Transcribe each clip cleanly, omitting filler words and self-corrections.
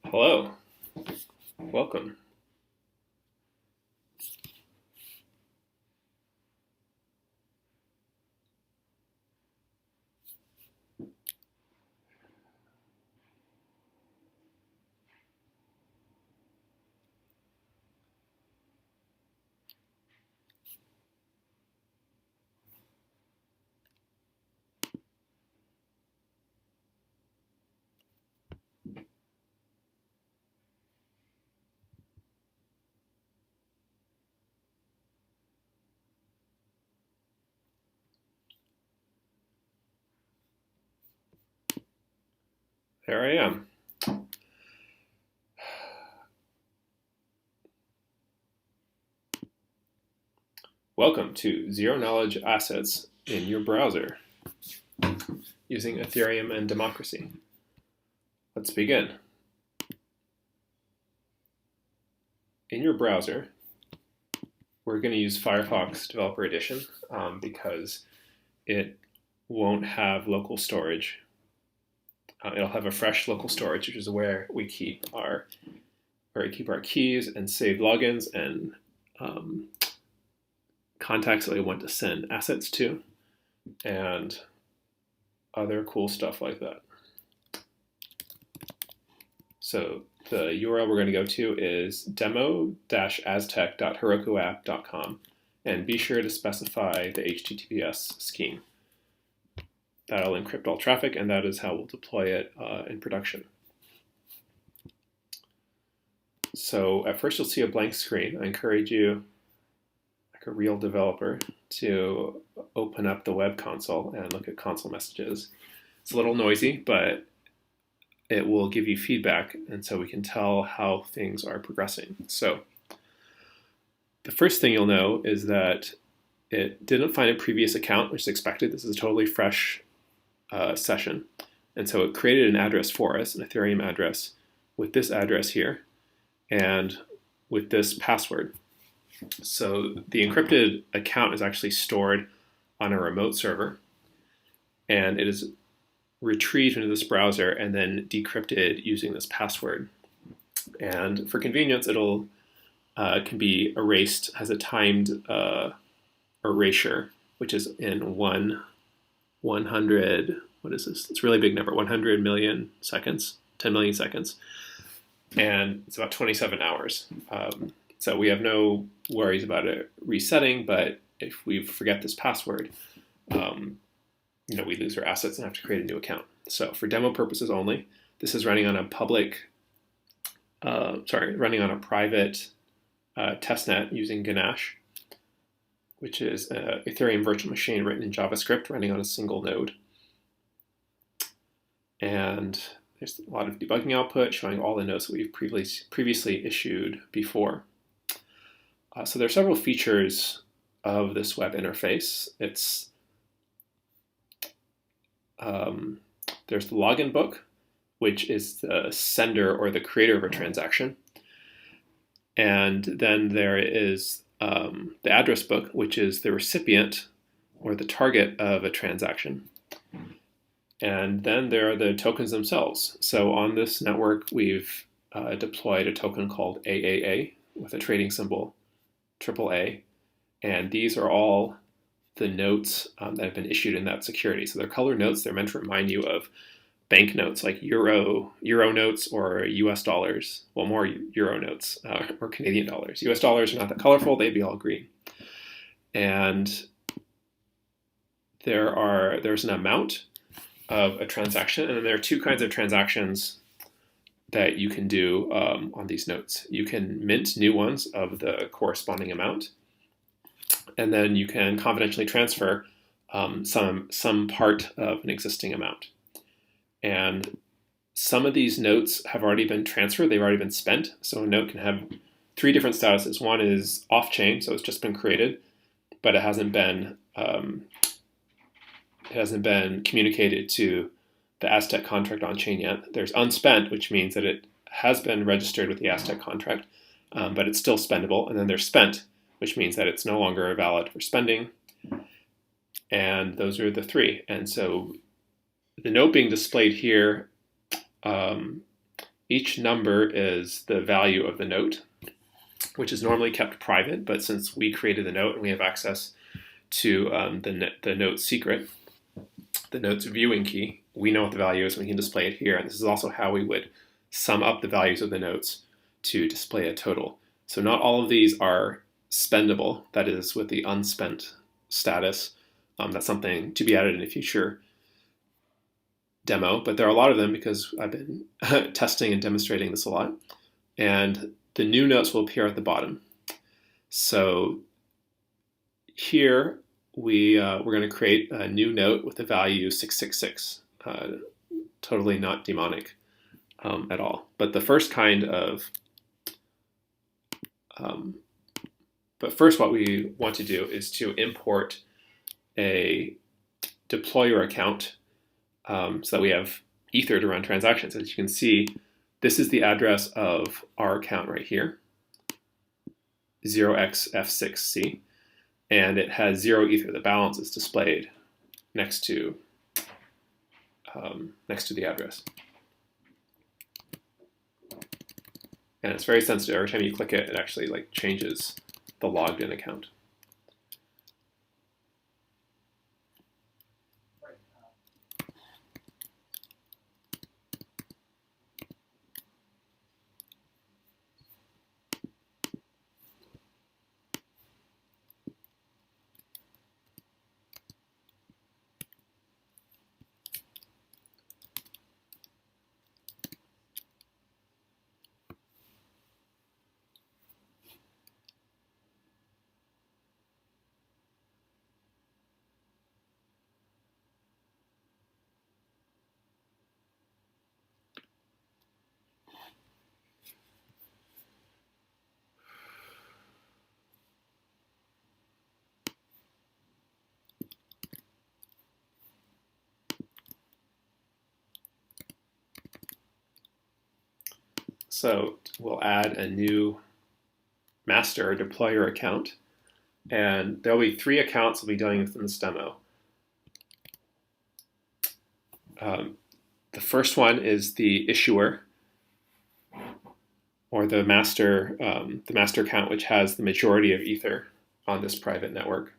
Hello, welcome. There I am. Welcome to Zero Knowledge Assets in your browser using Ethereum and democracy. Let's begin. In your browser, we're going to use Firefox Developer Edition because it won't have local storage. It'll have a fresh local storage, which is where we keep our keys and saved logins and contacts that we want to send assets to, and other cool stuff like that. So the URL we're going to go to is demo-aztec.herokuapp.com, and be sure to specify the HTTPS scheme. That'll encrypt all traffic, and that is how we'll deploy it in production. So at first you'll see a blank screen. I encourage you, like a real developer, to open up the web console and look at console messages. It's a little noisy, but it will give you feedback, and so we can tell how things are progressing. So the first thing you'll know is that it didn't find a previous account, which is expected. This is a totally fresh session. And so it created an address for us, an Ethereum address, with this address here and with this password. So the encrypted account is actually stored on a remote server, and it is retrieved into this browser and then decrypted using this password. And for convenience, it'll can be erased, has a timed erasure, which is in 100, what is this? It's a really big number, 100 million seconds, 10 million seconds. And it's about 27 hours. So we have no worries about it resetting, but if we forget this password, we lose our assets and have to create a new account. So for demo purposes only, this is running on a running on a private testnet using Ganache, which is an Ethereum virtual machine written in JavaScript running on a single node. And there's a lot of debugging output showing all the nodes that we've previously issued before. So there are several features of this web interface. There's the login book, which is the sender or the creator of a transaction. And then there is the address book, which is the recipient or the target of a transaction. And then there are the tokens themselves. So on this network, we've deployed a token called AAA with a trading symbol AAA. And these are all the notes that have been issued in that security. So they're color notes. They're meant to remind you of bank notes like euro notes or US dollars. Well, more euro notes or Canadian dollars. US dollars are not that colorful. They'd be all green. And there's an amount of a transaction, and then there are two kinds of transactions that you can do on these notes. You can mint new ones of the corresponding amount, and then you can confidentially transfer some part of an existing amount. And some of these notes have already been transferred, they've already been spent. So a note can have three different statuses. One is off-chain, so it's just been created, but it hasn't been communicated to the AZTEC contract on chain yet. There's unspent, which means that it has been registered with the AZTEC contract, but it's still spendable. And then there's spent, which means that it's no longer valid for spending. And those are the three. And so the note being displayed here Each number is the value of the note, which is normally kept private, but since we created the note and we have access to the note secret, the note's viewing key, we know what the value is and we can display it here. And this is also how we would sum up the values of the notes to display a total. So not all of these are spendable, that is with the unspent status. That's something to be added in a future demo, but there are a lot of them because I've been testing and demonstrating this a lot. And the new notes will appear at the bottom. So here we're going to create a new note with the value 666. Totally not demonic at all. But the first kind of, but first what we want to do is to import a deployer account so that we have Ether to run transactions. As you can see, this is the address of our account right here, 0xF6C, and it has 0 Ether. The balance is displayed next to the address. And it's very sensitive. Every time you click it, it actually changes the logged in account. So we'll add a new master deployer account, and there'll be 3 accounts we'll be dealing with in this demo. The first one is the issuer, or the master account, which has the majority of Ether on this private network.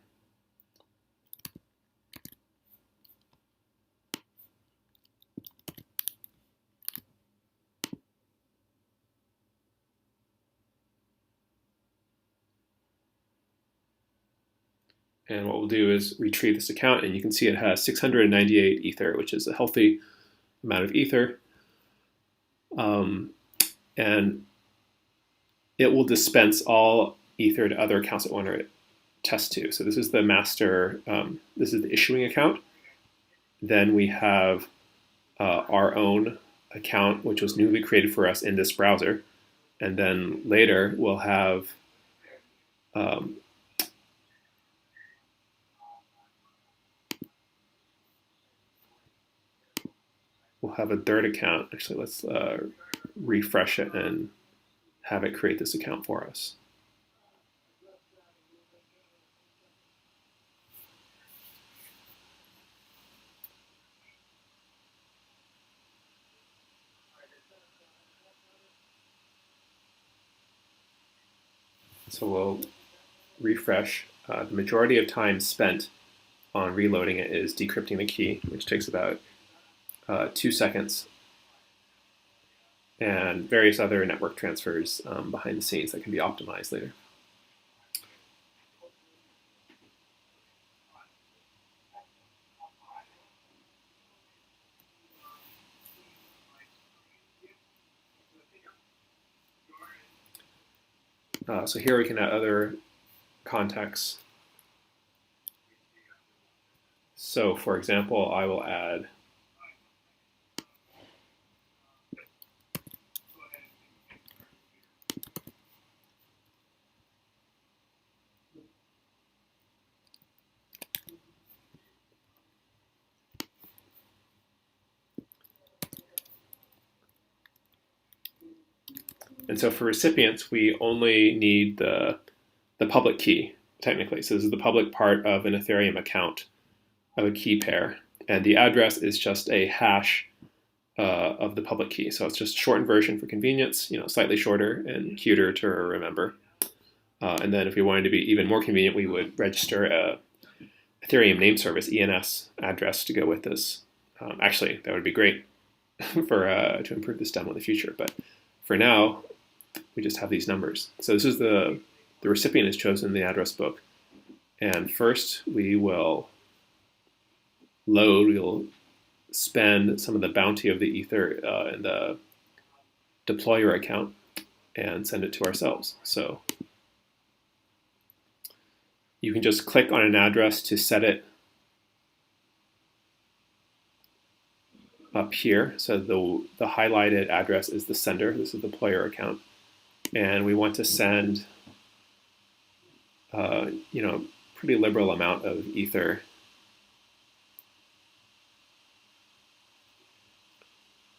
And what we'll do is retrieve this account, and you can see it has 698 Ether, which is a healthy amount of Ether. And it will dispense all Ether to other accounts that want to test to. So this is the master, this is the issuing account. Then we have our own account, which was newly created for us in this browser. And then later we'll have a third account. Actually, let's refresh it and have it create this account for us. So we'll refresh. The majority of time spent on reloading it is decrypting the key, which takes about 2 seconds, and various other network transfers behind the scenes that can be optimized later. So here we can add other contexts. So for example, I will add and so for recipients, we only need the public key, technically. So this is the public part of an Ethereum account of a key pair. And the address is just a hash of the public key. So it's just a shortened version for convenience, slightly shorter and cuter to remember. And then if we wanted to be even more convenient, we would register a Ethereum name service, ENS address to go with this. Actually, that would be great to improve this demo in the future. But for now, we just have these numbers. So this is the recipient has chosen the address book. And first we will we'll spend some of the bounty of the Ether in the deployer account and send it to ourselves. So you can just click on an address to set it up here. So the highlighted address is the sender. This is the deployer account. And we want to send pretty liberal amount of Ether.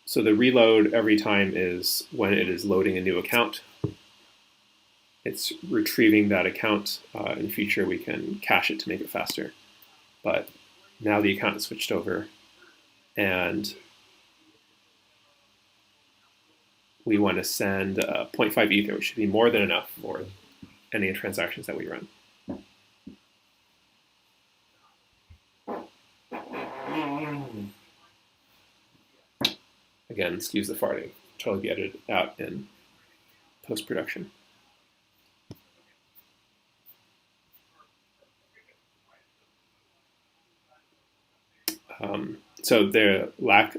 So the reload every time is when it is loading a new account. It's retrieving that account. In the future, we can cache it to make it faster. But now the account is switched over, and we want to send 0.5 Ether, which should be more than enough for any transactions that we run. Again, excuse the farting. Totally be edited out in post-production. So the lack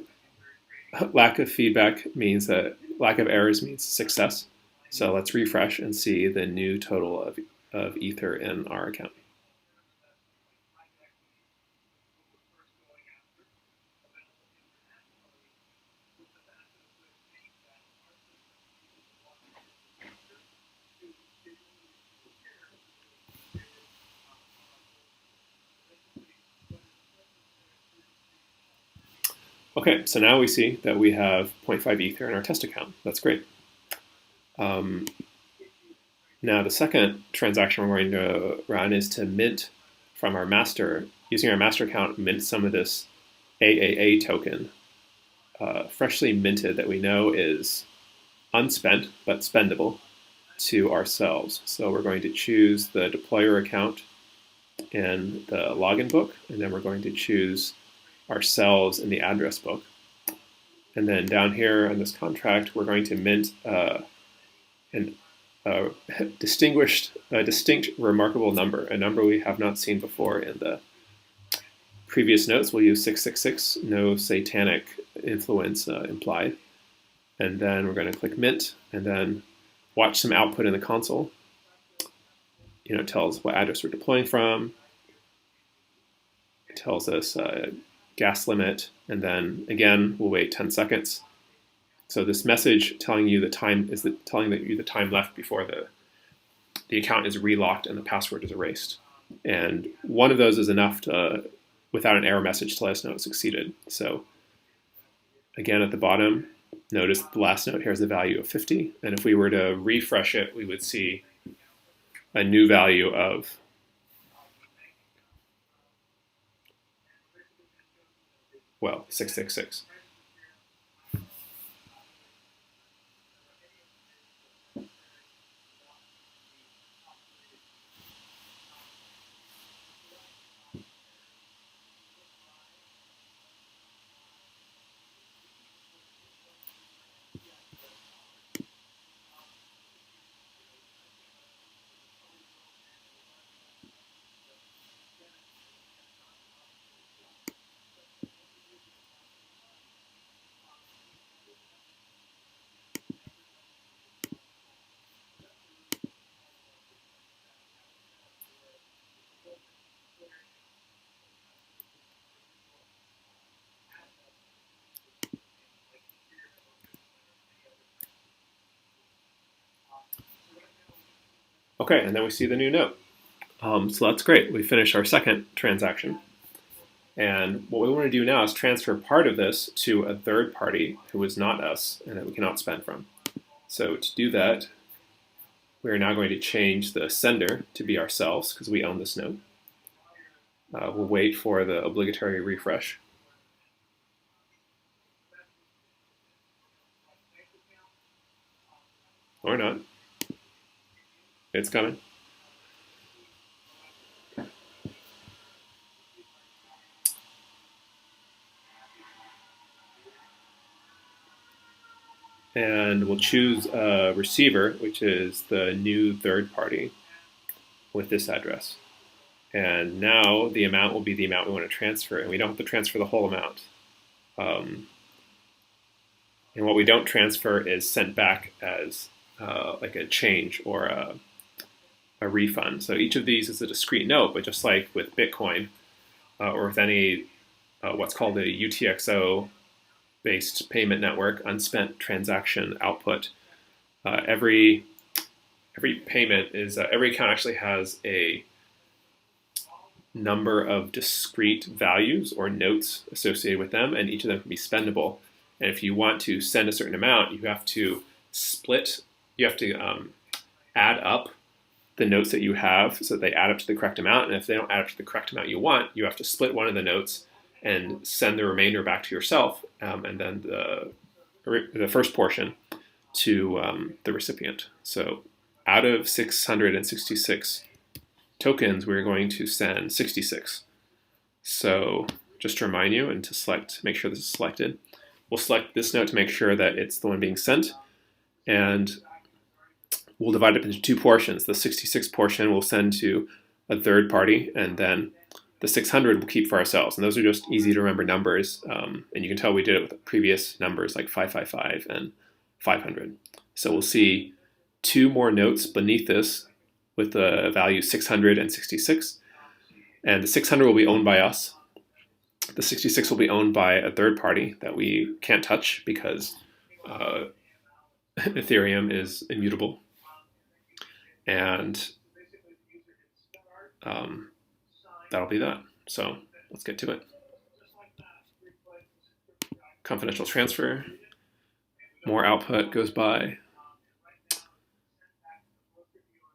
of feedback means that lack of errors means success. So let's refresh and see the new total of Ether in our account. Okay, so now we see that we have 0.5 Ether in our test account. That's great. Now the second transaction we're going to run is to mint from our master, using our master account, mint some of this AAA token, freshly minted, that we know is unspent but spendable, to ourselves. So we're going to choose the deployer account in the login book, and then we're going to choose ourselves in the address book. And then down here on this contract, we're going to mint a distinct, remarkable number, a number we have not seen before in the previous notes. We'll use 666, no satanic influence implied. And then we're going to click mint, and then watch some output in the console. It tells us what address we're deploying from. It tells us gas limit, and then again we'll wait 10 seconds. So this message telling you the time is telling you the time left before the account is relocked and the password is erased. And one of those is enough to, without an error message, to let us know it succeeded. So again, at the bottom, notice the last note here is the value of 50, and if we were to refresh it, we would see a new value of 666. Okay, and then we see the new note. So that's great. We finished our second transaction. And what we want to do now is transfer part of this to a third party who is not us and that we cannot spend from. So to do that, we are now going to change the sender to be ourselves because we own this note. We'll wait for the obligatory refresh. or not. It's coming. And we'll choose a receiver, which is the new third party with this address. And now the amount will be the amount we want to transfer, and we don't have to transfer the whole amount. And what we don't transfer is sent back as like a change or a refund. So each of these is a discrete note, but just like with Bitcoin or with any what's called a UTXO-based payment network, unspent transaction output, every payment is every account actually has a number of discrete values or notes associated with them, and each of them can be spendable. And if you want to send a certain amount, you have to add up the notes that you have so that they add up to the correct amount. And if they don't add up to the correct amount you want, you have to split one of the notes and send the remainder back to yourself, and then the first portion to the recipient. So out of 666 tokens, we're going to send 66. So just to remind you and to make sure this is selected, we'll select this note to make sure that it's the one being sent, and we'll divide it into two portions. The 66 portion we'll send to a third party, and then the 600 we'll keep for ourselves. And those are just easy to remember numbers, and you can tell we did it with previous numbers like 555 and 500. So we'll see two more notes beneath this with the value 600 and 66. And the 600 will be owned by us. The 66 will be owned by a third party that we can't touch because Ethereum is immutable. And that'll be that. So let's get to it. Confidential transfer. More output goes by.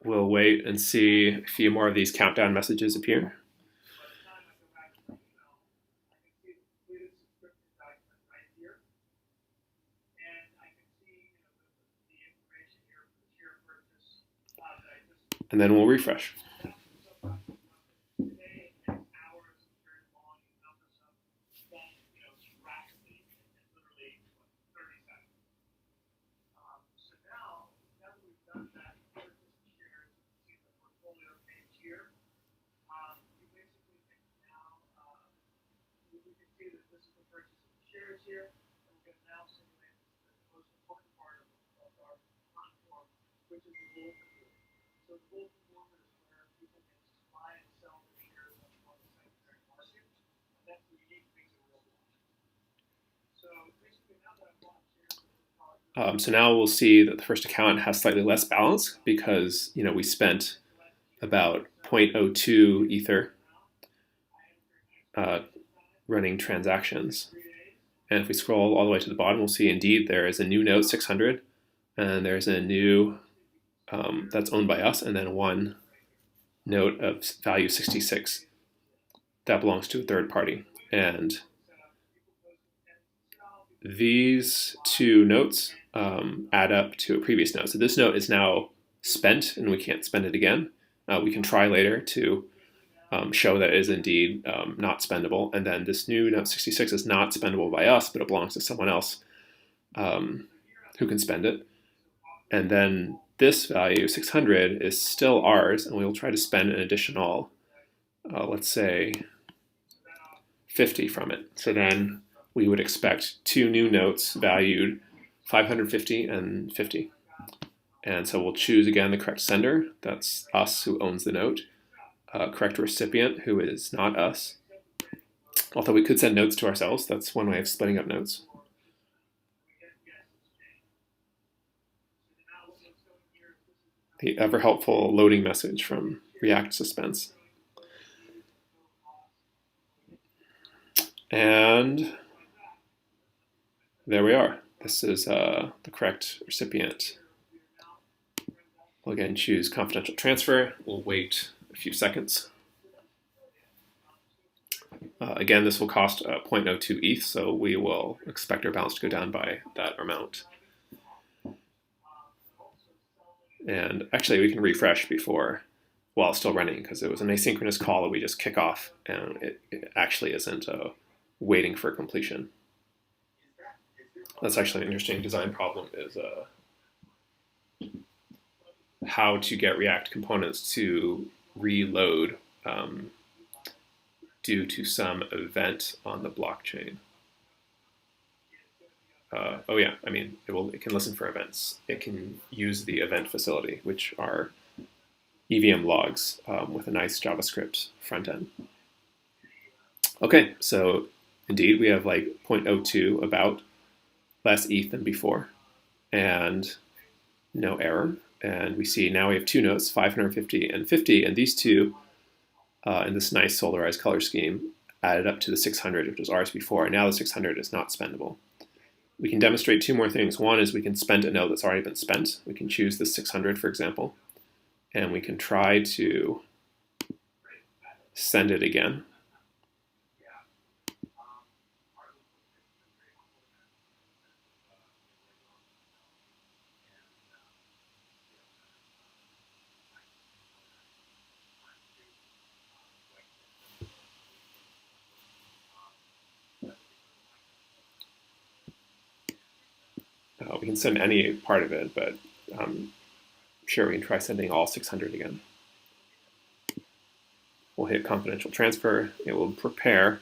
We'll wait and see a few more of these countdown messages appear. And then we'll refresh. Here, and we can now simulate the most important part of our platform, which is the bull form. So the bull form is where people can buy and sell their shares on the secondary market, and that's the unique thing that we're doing. So basically, now that I've bought shares, so now we'll see that the first account has slightly less balance because we spent about 0.02 Ether running transactions. And if we scroll all the way to the bottom, we'll see indeed there is a new note 600, and there's a new that's owned by us, and then one note of value 66 that belongs to a third party. And these two notes add up to a previous note. So this note is now spent, and we can't spend it again. We can try later to show that it is indeed not spendable. And then this new note 66 is not spendable by us, but it belongs to someone else who can spend it. And then this value, 600, is still ours, and we'll try to spend an additional, let's say, 50 from it. So then we would expect two new notes valued 550 and 50. And so we'll choose again the correct sender. That's us who owns the note. Correct recipient, who is not us. Although we could send notes to ourselves. That's one way of splitting up notes. The ever helpful loading message from React Suspense. And there we are. This is the correct recipient. We'll again choose confidential transfer. We'll wait a few seconds. Again, this will cost 0.02 ETH, so we will expect our balance to go down by that amount. And actually, we can refresh before while it's still running because it was an asynchronous call that we just kick off, and it actually isn't waiting for completion. That's actually an interesting design problem, is how to get React components to reload due to some event on the blockchain. Oh yeah, I mean, it can listen for events. It can use the event facility, which are EVM logs with a nice JavaScript front end. Okay, so indeed we have like 0.02 about, less ETH than before, and no error. And we see now we have two notes, 550 and 50, and these two in this nice solarized color scheme added up to the 600, which was ours before, and now the 600 is not spendable. We can demonstrate two more things. One is we can spend a node that's already been spent. We can choose the 600, for example, and we can try to send it again. We can send any part of it, but sure, we can try sending all 600 again. We'll hit confidential transfer. It will prepare,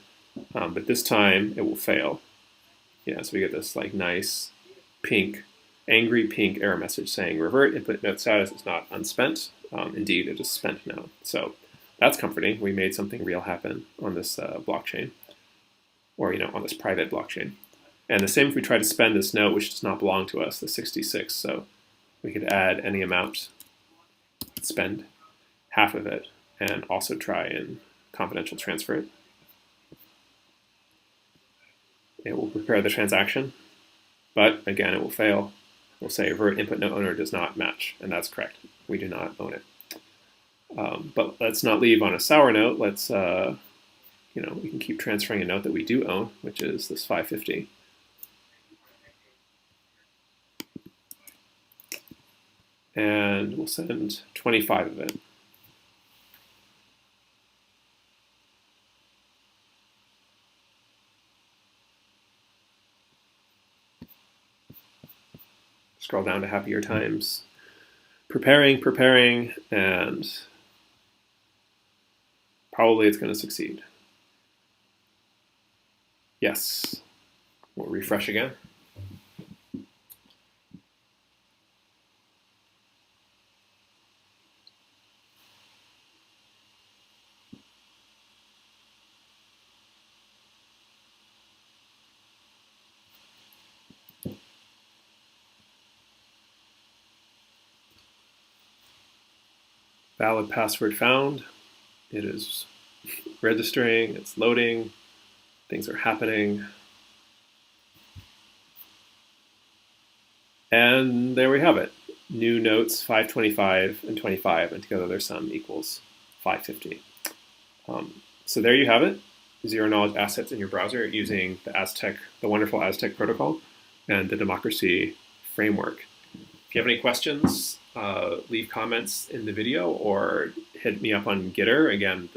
but this time it will fail. Yeah, so we get this like nice pink, angry pink error message saying revert input note status is not unspent. Indeed, it is spent now. So that's comforting. We made something real happen on this blockchain, or on this private blockchain. And the same if we try to spend this note, which does not belong to us, the 66. So we could add any amount, spend half of it, and also try and confidential transfer it. It will prepare the transaction, but again, it will fail. We'll say revert input note owner does not match, and that's correct. We do not own it. But let's not leave on a sour note. Let's, we can keep transferring a note that we do own, which is this 550. And we'll send 25 of it. Scroll down to happier times. Preparing, and probably it's going to succeed. Yes. We'll refresh again. Valid password found. It is registering, it's loading, things are happening. And there we have it. New notes 525 and 25, and together their sum equals 550. So there you have it. Zero knowledge assets in your browser using the wonderful AZTEC protocol and the democracy framework. If you have any questions, leave comments in the video or hit me up on Gitter. Again,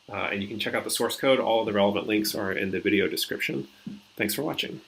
and you can check out the source code. All of the relevant links are in the video description. Thanks for watching.